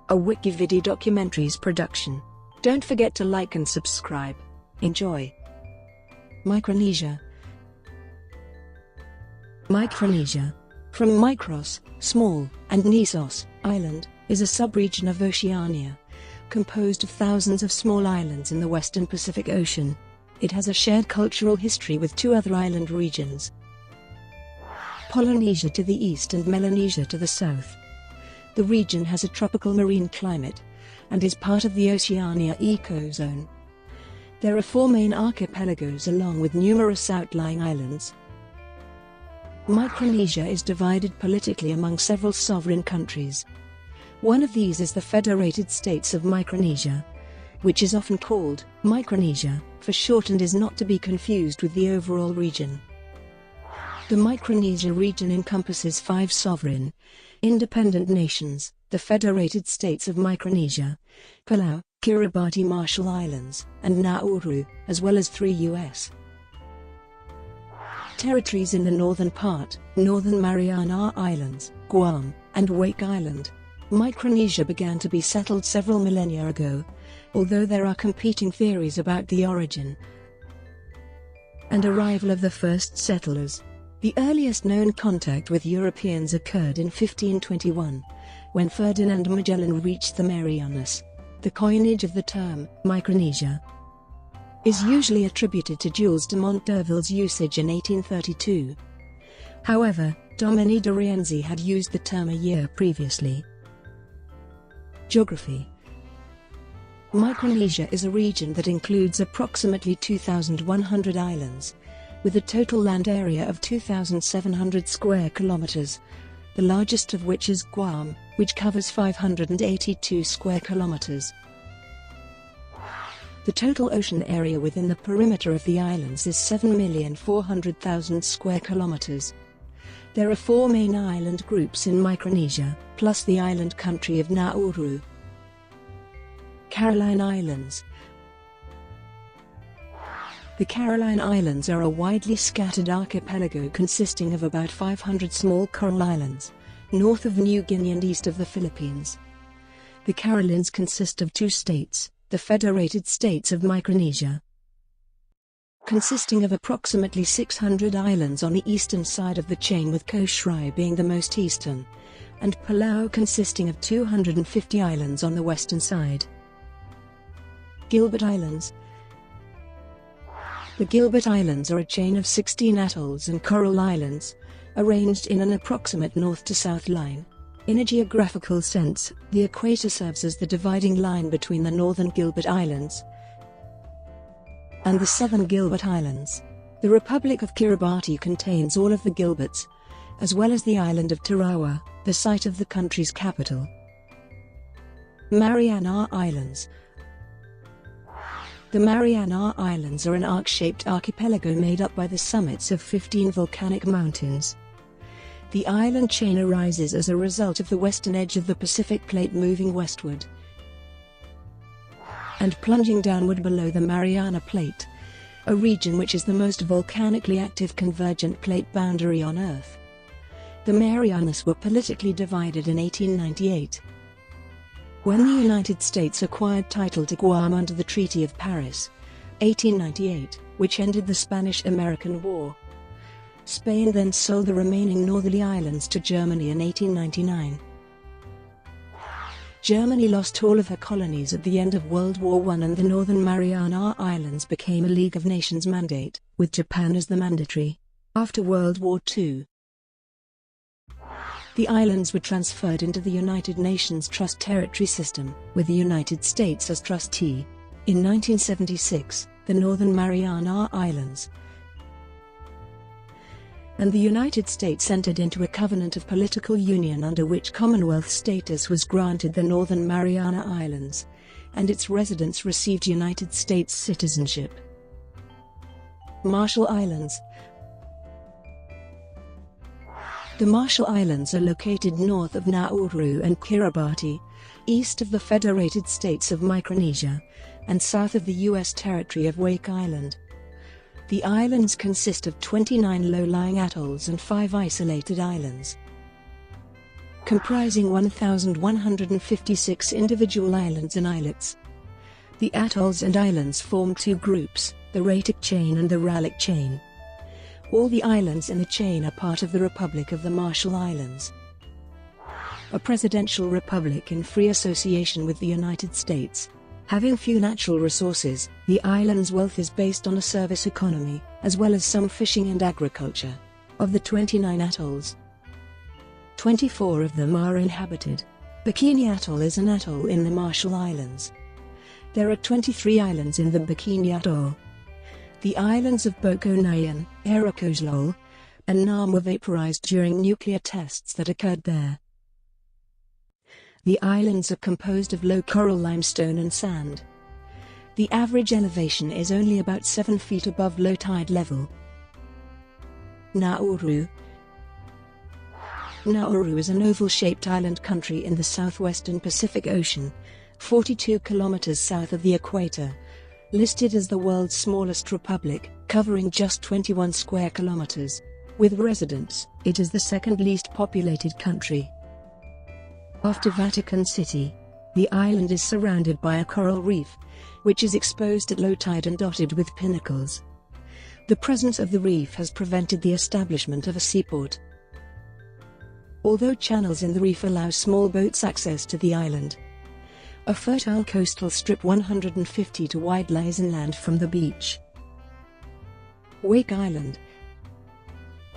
a WikiVidi documentaries production. Don't forget to like and subscribe. Enjoy. Micronesia. Micronesia, from mikrós, small, and nêsos, island, is a subregion of Oceania, composed of thousands of small islands in the western Pacific Ocean. It has a shared cultural history with two other island regions, Polynesia to the east and Melanesia to the south. The region has a tropical marine climate, and is part of the Oceania ecozone. There are 4 main archipelagos along with numerous outlying islands. Micronesia is divided politically among several sovereign countries. One of these is the Federated States of Micronesia, which is often called Micronesia for short and is not to be confused with the overall region. The Micronesia region encompasses 5 sovereign, independent nations: the Federated States of Micronesia, Palau, Kiribati Marshall Islands, and Nauru, as well as 3 U.S. territories in the northern part, Northern Mariana Islands, Guam, and Wake Island. Micronesia began to be settled several millennia ago, although there are competing theories about the origin and arrival of the first settlers. The earliest known contact with Europeans occurred in 1521, when Ferdinand Magellan reached the Marianas. The coinage of the term Micronesia is usually attributed to Jules de Monterville's usage in 1832. However, Dominique de Rienzi had used the term a year previously. Geography. Micronesia is a region that includes approximately 2,100 islands, with a total land area of 2,700 square kilometers, the largest of which is Guam, which covers 582 square kilometers. The total ocean area within the perimeter of the islands is 7,400,000 square kilometers. There are 4 main island groups in Micronesia, plus the island country of Nauru. Carolinian Islands. The Carolinian Islands are a widely scattered archipelago consisting of about 500 small coral islands, north of New Guinea and east of the Philippines. The Carolines consist of 2 states, the Federated States of Micronesia, consisting of approximately 600 islands on the eastern side of the chain, with Koshrai being the most eastern, and Palau consisting of 250 islands on the western side. Gilbert Islands. The Gilbert Islands are a chain of 16 atolls and coral islands, arranged in an approximate north to south line. In a geographical sense, the equator serves as the dividing line between the northern Gilbert Islands and the southern Gilbert Islands. The Republic of Kiribati contains all of the Gilberts, as well as the island of Tarawa, the site of the country's capital. Mariana Islands. The Mariana Islands are an arc-shaped archipelago made up by the summits of 15 volcanic mountains. The island chain arises as a result of the western edge of the Pacific Plate moving westward and plunging downward below the Mariana Plate, a region which is the most volcanically active convergent plate boundary on Earth. The Marianas were politically divided in 1898. When the United States acquired title to Guam under the Treaty of Paris, 1898, which ended the Spanish-American War, Spain then sold the remaining northerly islands to Germany in 1899. Germany lost all of her colonies at the end of World War I, and the Northern Mariana Islands became a League of Nations mandate, with Japan as the mandatory. After World War II, the islands were transferred into the United Nations Trust Territory System, with the United States as trustee. In 1976, the Northern Mariana Islands and the United States entered into a covenant of political union under which Commonwealth status was granted the Northern Mariana Islands, and its residents received United States citizenship. Marshall Islands. The Marshall Islands are located north of Nauru and Kiribati, east of the Federated States of Micronesia, and south of the U.S. territory of Wake Island. The islands consist of 29 low-lying atolls and 5 isolated islands. comprising 1,156 individual islands and islets. The atolls and islands form two groups, the Ratic chain and the Ralik chain. All the islands in the chain are part of the Republic of the Marshall Islands, a presidential republic in free association with the United States. Having few natural resources, the island's wealth is based on a service economy, as well as some fishing and agriculture. Of the 29 atolls, 24 of them are inhabited. Bikini Atoll is an atoll in the Marshall Islands. There are 23 islands in the Bikini Atoll. The islands of Bokonian, Erokozlol, and Nam were vaporized during nuclear tests that occurred there. The islands are composed of low coral limestone and sand. The average elevation is only about 7 feet above low tide level. Nauru. Nauru is an oval-shaped island country in the southwestern Pacific Ocean, 42 kilometers south of the equator. Listed as the world's smallest republic, covering just 21 square kilometers. With residents, it is the second least populated country after Vatican City. The island is surrounded by a coral reef, which is exposed at low tide and dotted with pinnacles. The presence of the reef has prevented the establishment of a seaport. Although channels in the reef allow small boats access to the island, a fertile coastal strip 150 to wide lies inland from the beach. Wake Island.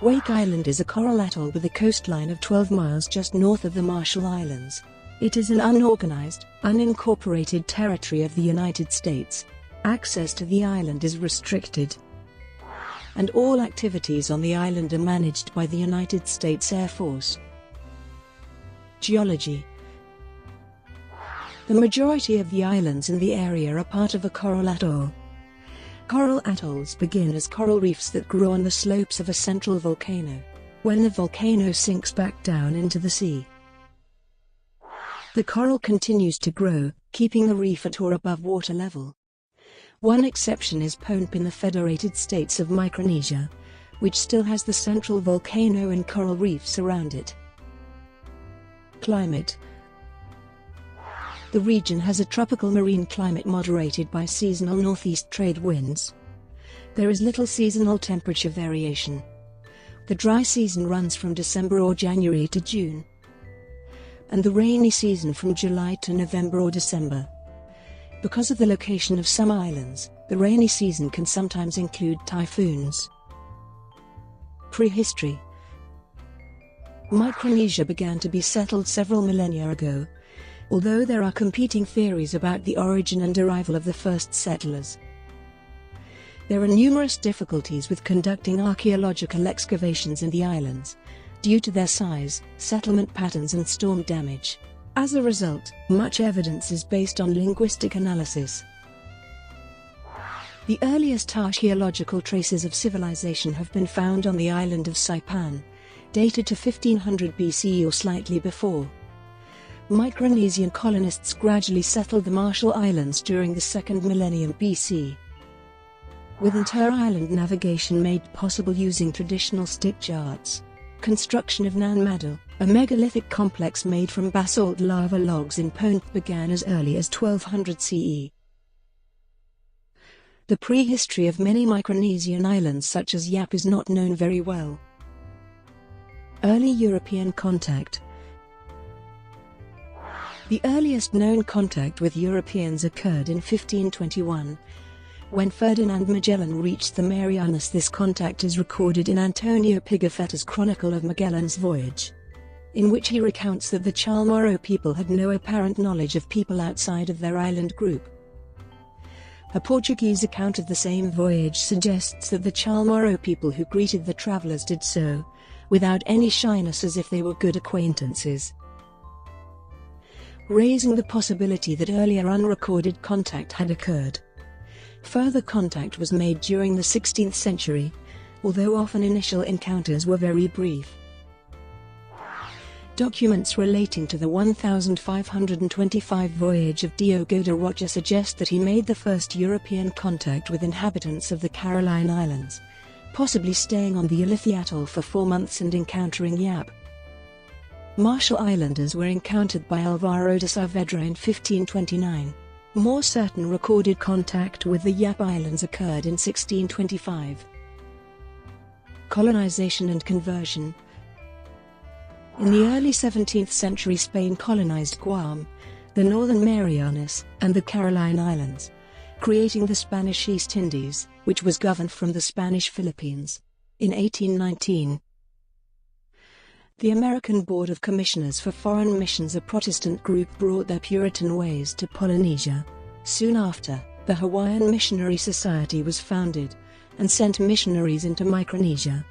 Wake Island is a coral atoll with a coastline of 12 miles just north of the Marshall Islands. It is an unorganized, unincorporated territory of the United States. Access to the island is restricted, and all activities on the island are managed by the United States Air Force. Geology. The majority of the islands in the area are part of a coral atoll. Coral atolls begin as coral reefs that grow on the slopes of a central volcano. When the volcano sinks back down into the sea, the coral continues to grow, keeping the reef at or above water level. One exception is Pohnpei in the Federated States of Micronesia, which still has the central volcano and coral reefs around it. Climate. The region has a tropical marine climate moderated by seasonal northeast trade winds. There is little seasonal temperature variation. The dry season runs from December or January to June, and the rainy season from July to November or December. Because of the location of some islands, the rainy season can sometimes include typhoons. Prehistory. Micronesia began to be settled several millennia ago, although there are competing theories about the origin and arrival of the first settlers. There are numerous difficulties with conducting archaeological excavations in the islands, due to their size, settlement patterns and storm damage. As a result, much evidence is based on linguistic analysis. The earliest archaeological traces of civilization have been found on the island of Saipan, dated to 1500 BC or slightly before. Micronesian colonists gradually settled the Marshall Islands during the second millennium BC, with inter-island navigation made possible using traditional stick charts. Construction of Nan Madol, a megalithic complex made from basalt lava logs in Pohnpei, began as early as 1200 CE. The prehistory of many Micronesian islands such as Yap is not known very well. Early European contact. The earliest known contact with Europeans occurred in 1521, when Ferdinand Magellan reached the Marianas. This contact is recorded in Antonio Pigafetta's Chronicle of Magellan's Voyage, in which he recounts that the Chamorro people had no apparent knowledge of people outside of their island group. A Portuguese account of the same voyage suggests that the Chamorro people who greeted the travelers did so without any shyness, as if they were good acquaintances, raising the possibility that earlier unrecorded contact had occurred. Further contact was made during the 16th century, although often initial encounters were very brief. Documents relating to the 1525 voyage of Diogo de Rocha suggest that he made the first European contact with inhabitants of the Carolinian Islands, possibly staying on the Ulithi Atoll for 4 months and encountering Yap. Marshall Islanders were encountered by Alvaro de Saavedra in 1529. More certain recorded contact with the Yap Islands occurred in 1625. Colonization and conversion. In the early 17th century, Spain colonized Guam, the Northern Marianas, and the Carolinian Islands, creating the Spanish East Indies, which was governed from the Spanish Philippines. In 1819, the American Board of Commissioners for Foreign Missions, a Protestant group, brought their Puritan ways to Polynesia. Soon after, the Hawaiian Missionary Society was founded, and sent missionaries into Micronesia.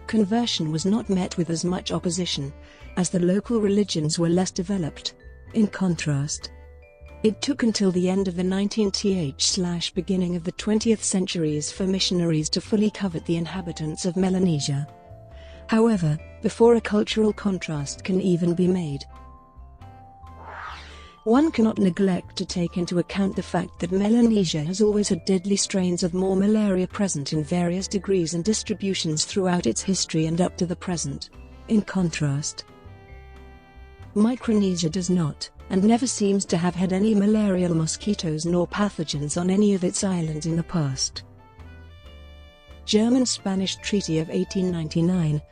Conversion was not met with as much opposition, as the local religions were less developed. In contrast, it took until the end of the 19th/beginning of the 20th centuries for missionaries to fully covet the inhabitants of Melanesia. However, before a cultural contrast can even be made, one cannot neglect to take into account the fact that Melanesia has always had deadly strains of malaria present in various degrees and distributions throughout its history and up to the present. In contrast, Micronesia does not, and never seems to have had any malarial mosquitoes nor pathogens on any of its islands in the past. German-Spanish Treaty of 1899.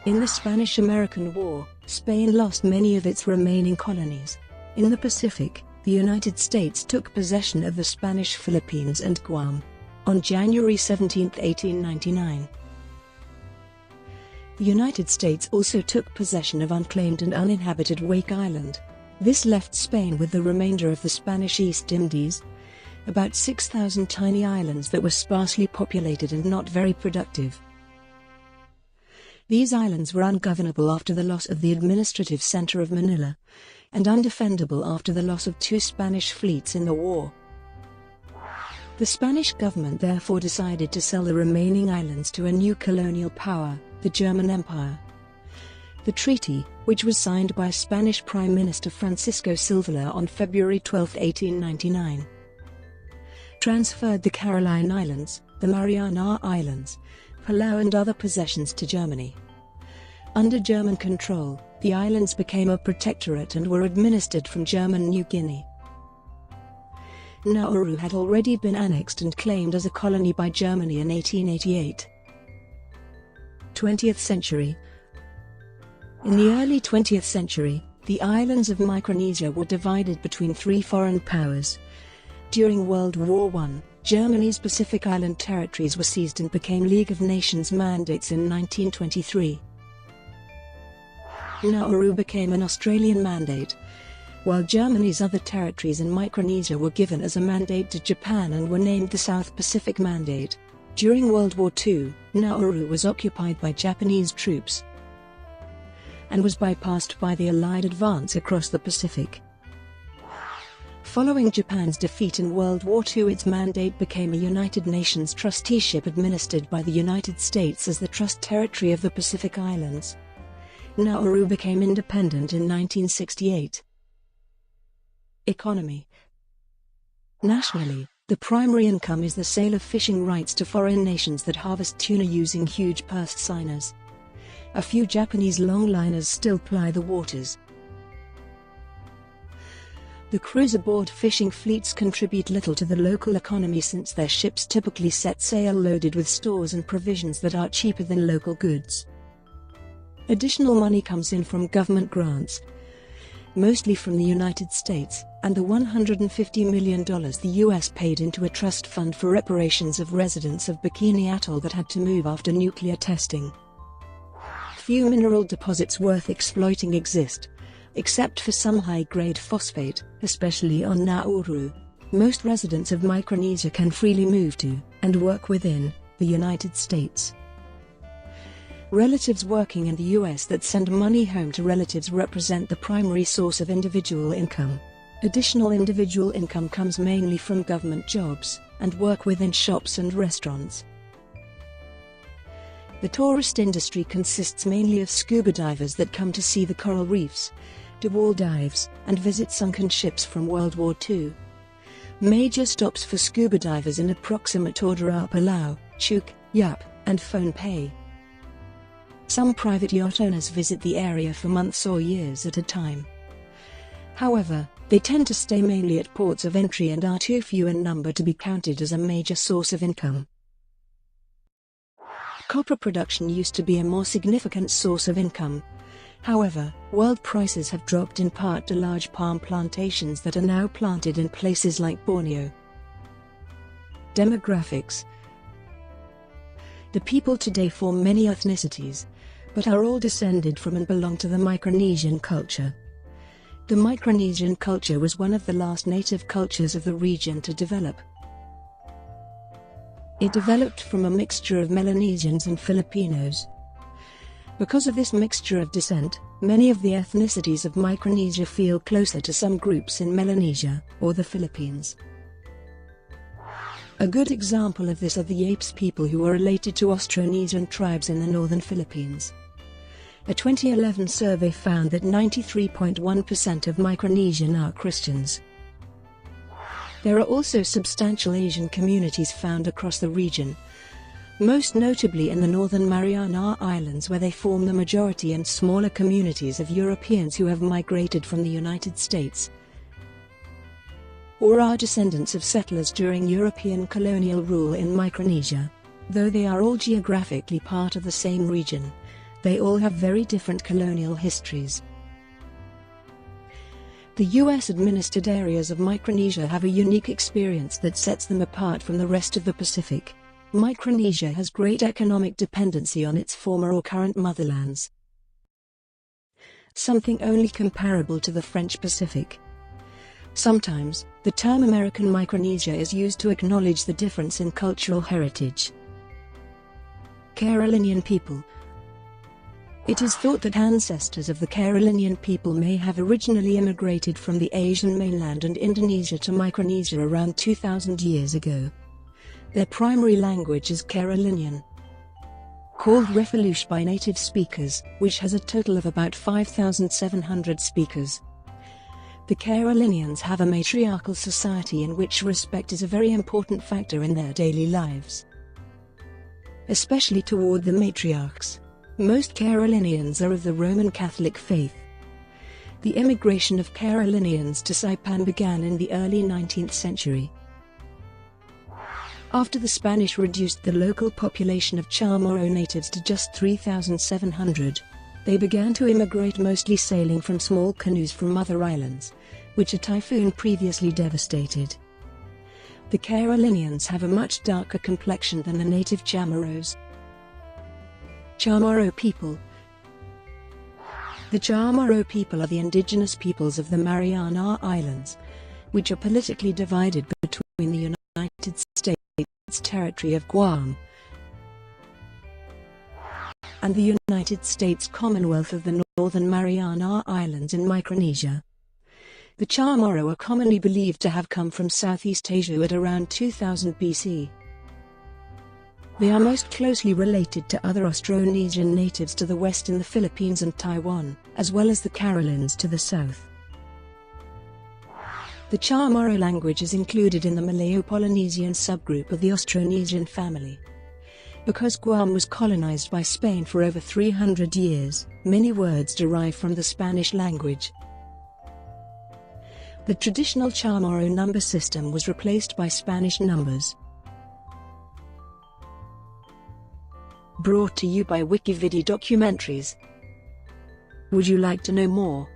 In the Spanish-American War, Spain lost many of its remaining colonies. In the Pacific, the United States took possession of the Spanish Philippines and Guam on January 17, 1899. The United States also took possession of unclaimed and uninhabited Wake Island. This left Spain with the remainder of the Spanish East Indies, about 6,000 tiny islands that were sparsely populated and not very productive. These islands were ungovernable after the loss of the administrative center of Manila, and undefendable after the loss of 2 Spanish fleets in the war. The Spanish government therefore decided to sell the remaining islands to a new colonial power, the German Empire. The treaty, which was signed by Spanish Prime Minister Francisco Silvela on February 12, 1899, transferred the Carolinian Islands, the Mariana Islands, Palau and other possessions to Germany. Under German control, the islands became a protectorate and were administered from German New Guinea. Nauru had already been annexed and claimed as a colony by Germany in 1888. 20th century. In the early 20th century, the islands of Micronesia were divided between 3 foreign powers. During World War I, Germany's Pacific Island territories were seized and became League of Nations mandates in 1923. Nauru became an Australian mandate, while Germany's other territories in Micronesia were given as a mandate to Japan and were named the South Pacific Mandate. During World War II, Nauru was occupied by Japanese troops and was bypassed by the Allied advance across the Pacific. Following Japan's defeat in World War II, its mandate became a United Nations trusteeship administered by the United States as the Trust Territory of the Pacific Islands. Nauru became independent in 1968. Economy. Nationally, the primary income is the sale of fishing rights to foreign nations that harvest tuna using huge purse seiners. A few Japanese longliners still ply the waters. The crews aboard fishing fleets contribute little to the local economy since their ships typically set sail loaded with stores and provisions that are cheaper than local goods. Additional money comes in from government grants, mostly from the United States, and the $150 million the U.S. paid into a trust fund for reparations of residents of Bikini Atoll that had to move after nuclear testing. Few mineral deposits worth exploiting exist, except for some high-grade phosphate, especially on Nauru. Most residents of Micronesia can freely move to, and work within, the United States. Relatives working in the U.S. that send money home to relatives represent the primary source of individual income. Additional individual income comes mainly from government jobs, and work within shops and restaurants. The tourist industry consists mainly of scuba divers that come to see the coral reefs, do wall dives, and visit sunken ships from World War II. Major stops for scuba divers in approximate order are Palau, Chuuk, Yap, and Phnom Penh. Some private yacht owners visit the area for months or years at a time. However, they tend to stay mainly at ports of entry and are too few in number to be counted as a major source of income. Copper production used to be a more significant source of income. However, world prices have dropped in part to large palm plantations that are now planted in places like Borneo. Demographics. The people today form many ethnicities, but are all descended from and belong to the Micronesian culture. The Micronesian culture was one of the last native cultures of the region to develop. It developed from a mixture of Melanesians and Filipinos. Because of this mixture of descent, many of the ethnicities of Micronesia feel closer to some groups in Melanesia, or the Philippines. A good example of this are the Yapes people, who are related to Austronesian tribes in the northern Philippines. A 2011 survey found that 93.1% of Micronesian are Christians. There are also substantial Asian communities found across the region, most notably in the northern Mariana Islands, where they form the majority, and smaller communities of Europeans who have migrated from the United States or are descendants of settlers during European colonial rule in Micronesia. Though they are all geographically part of the same region, they all have very different colonial histories. The US-administered areas of Micronesia have a unique experience that sets them apart from the rest of the Pacific. Micronesia has great economic dependency on its former or current motherlands, something only comparable to the French Pacific. Sometimes, the term American Micronesia is used to acknowledge the difference in cultural heritage. Carolinian people. It is thought that ancestors of the Carolinian people may have originally immigrated from the Asian mainland and Indonesia to Micronesia around 2,000 years ago. Their primary language is Carolinian, called Refaluche by native speakers, which has a total of about 5,700 speakers. The Carolinians have a matriarchal society in which respect is a very important factor in their daily lives, especially toward the matriarchs. Most Carolinians are of the Roman Catholic faith. The immigration of Carolinians to Saipan began in the early 19th century. After the Spanish reduced the local population of Chamorro natives to just 3,700, they began to immigrate, mostly sailing from small canoes from other islands, which a typhoon previously devastated. The Carolinians have a much darker complexion than the native Chamorros. Chamorro people. The Chamorro people are the indigenous peoples of the Mariana Islands, which are politically divided between the United States territory of Guam and the United States Commonwealth of the Northern Mariana Islands in Micronesia. The Chamorro are commonly believed to have come from Southeast Asia at around 2000 BC. They are most closely related to other Austronesian natives to the west in the Philippines and Taiwan, as well as the Carolinians to the south. The Chamorro language is included in the Malayo-Polynesian subgroup of the Austronesian family. Because Guam was colonized by Spain for over 300 years, many words derive from the Spanish language. The traditional Chamorro number system was replaced by Spanish numbers. Brought to you by WikiVidi documentaries. Would you like to know more?